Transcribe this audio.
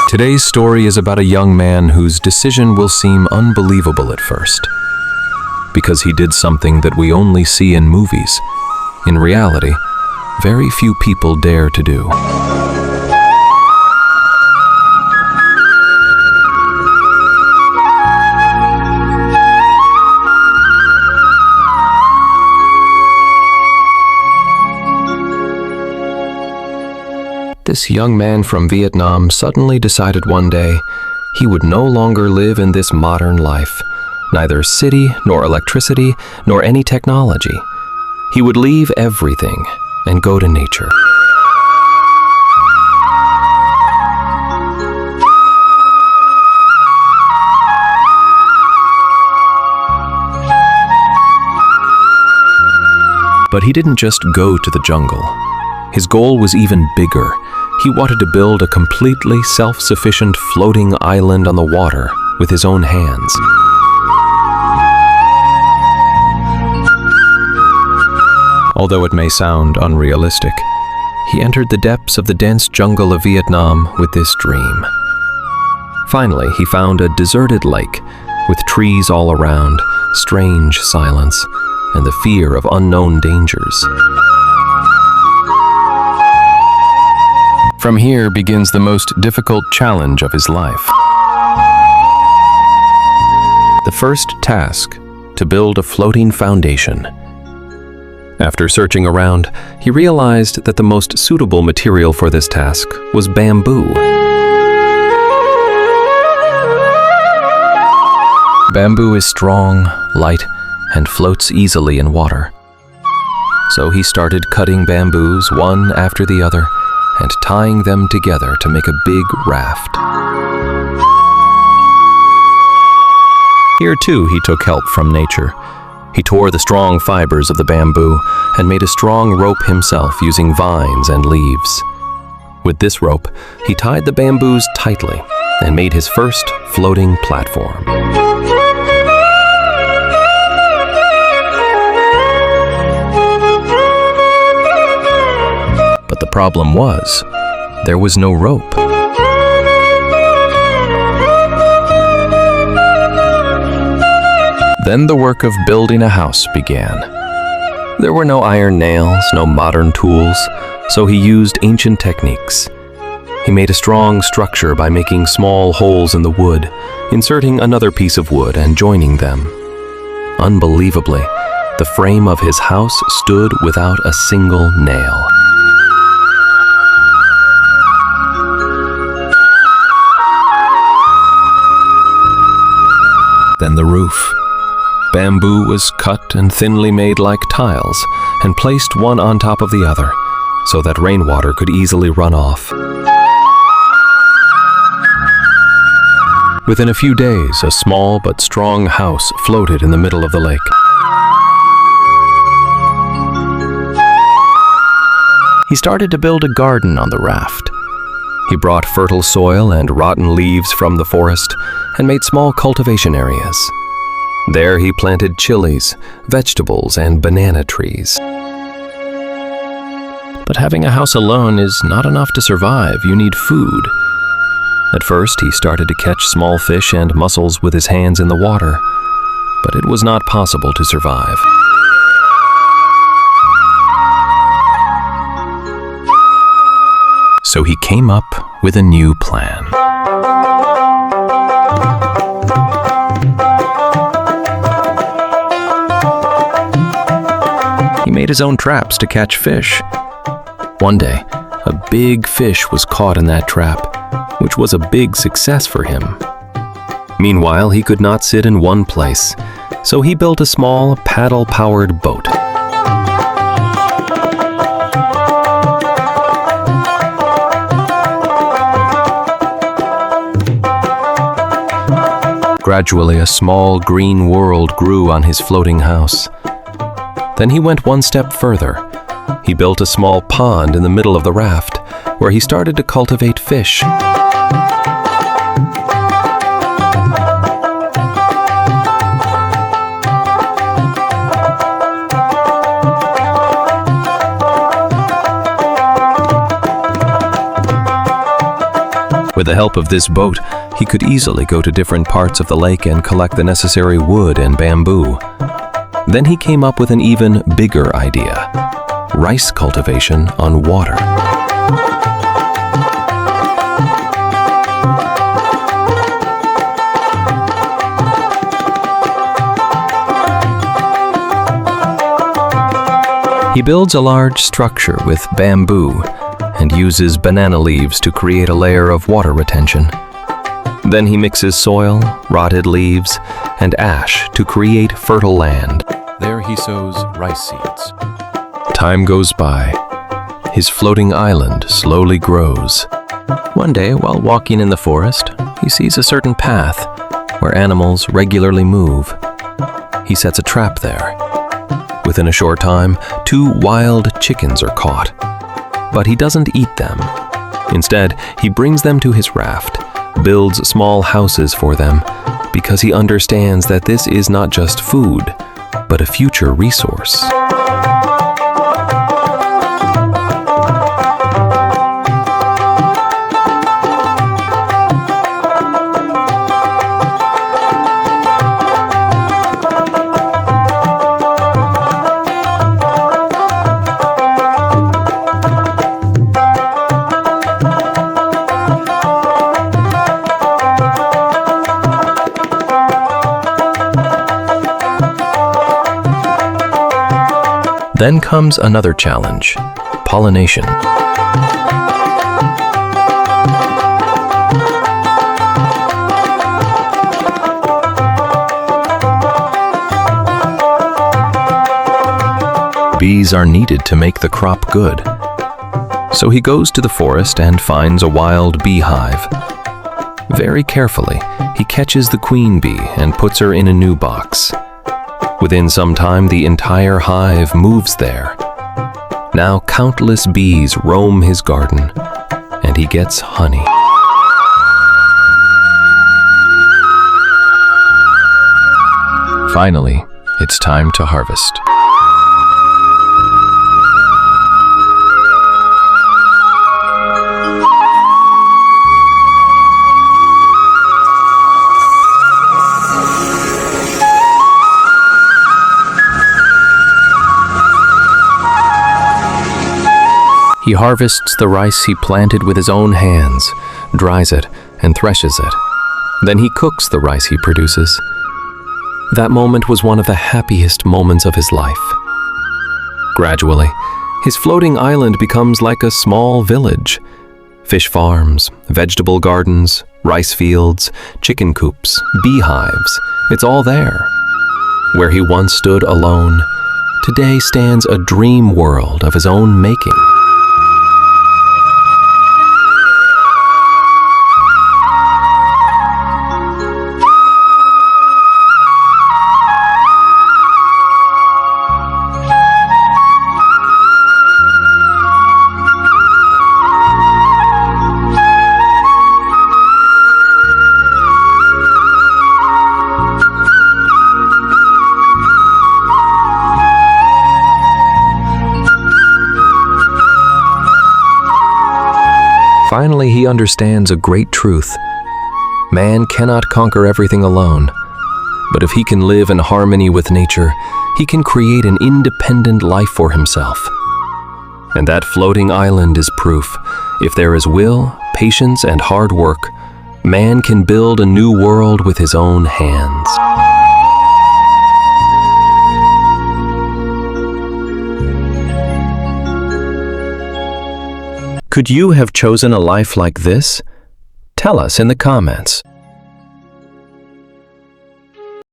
Today's story is about a young man whose decision will seem unbelievable at first, because he did something that we only see in movies. In reality, very few people dare to do. This young man from Vietnam suddenly decided one day he would no longer live in this modern life, neither city nor electricity nor any technology. He would leave everything and go to nature. But he didn't just go to the jungle. His goal was even bigger. He wanted to build a completely self-sufficient floating island on the water with his own hands. Although it may sound unrealistic, he entered the depths of the dense jungle of Vietnam with this dream. Finally, he found a deserted lake with trees all around, strange silence, and the fear of unknown dangers. From here begins the most difficult challenge of his life. The first task, to build a floating foundation. After searching around, he realized that the most suitable material for this task was bamboo. Bamboo is strong, light, and floats easily in water. So he started cutting bamboos one after the other and tying them together to make a big raft. Here too he took help from nature. He tore the strong fibers of the bamboo and made a strong rope himself using vines and leaves. With this rope, he tied the bamboos tightly and made his first floating platform. But the problem was, there was no rope. Then the work of building a house began. There were no iron nails, no modern tools, so he used ancient techniques. He made a strong structure by making small holes in the wood, inserting another piece of wood and joining them. Unbelievably, the frame of his house stood without a single nail. Then the roof. Bamboo was cut and thinly made like tiles and placed one on top of the other so that rainwater could easily run off. Within a few days, a small but strong house floated in the middle of the lake. He started to build a garden on the raft. He brought fertile soil and rotten leaves from the forest and made small cultivation areas. There he planted chilies, vegetables, and banana trees. But having a house alone is not enough to survive. You need food. At first, he started to catch small fish and mussels with his hands in the water, but it was not possible to survive. So he came up with a new plan. He made his own traps to catch fish. One day, a big fish was caught in that trap, which was a big success for him. Meanwhile, he could not sit in one place, so he built a small paddle-powered boat. Gradually, a small green world grew on his floating house. Then he went one step further. He built a small pond in the middle of the raft, where he started to cultivate fish. With the help of this boat, he could easily go to different parts of the lake and collect the necessary wood and bamboo. Then he came up with an even bigger idea: rice cultivation on water. He builds a large structure with bamboo and uses banana leaves to create a layer of water retention. Then he mixes soil, rotted leaves, and ash to create fertile land. There he sows rice seeds. Time goes by. His floating island slowly grows. One day, while walking in the forest, he sees a certain path where animals regularly move. He sets a trap there. Within a short time, 2 wild chickens are caught. But he doesn't eat them. Instead, he brings them to his raft, builds small houses for them, because he understands that this is not just food, but a future resource. Then comes another challenge: pollination. Bees are needed to make the crop good. So he goes to the forest and finds a wild beehive. Very carefully, he catches the queen bee and puts her in a new box. Within some time, the entire hive moves there. Now countless bees roam his garden, and he gets honey. Finally, it's time to harvest. He harvests the rice he planted with his own hands, dries it, and threshes it. Then he cooks the rice he produces. That moment was one of the happiest moments of his life. Gradually, his floating island becomes like a small village. Fish farms, vegetable gardens, rice fields, chicken coops, beehives, it's all there. Where he once stood alone, today stands a dream world of his own making. Finally, he understands a great truth. Man cannot conquer everything alone, but if he can live in harmony with nature, he can create an independent life for himself. And that floating island is proof. If there is will, patience, and hard work, man can build a new world with his own hands. Could you have chosen a life like this? Tell us in the comments.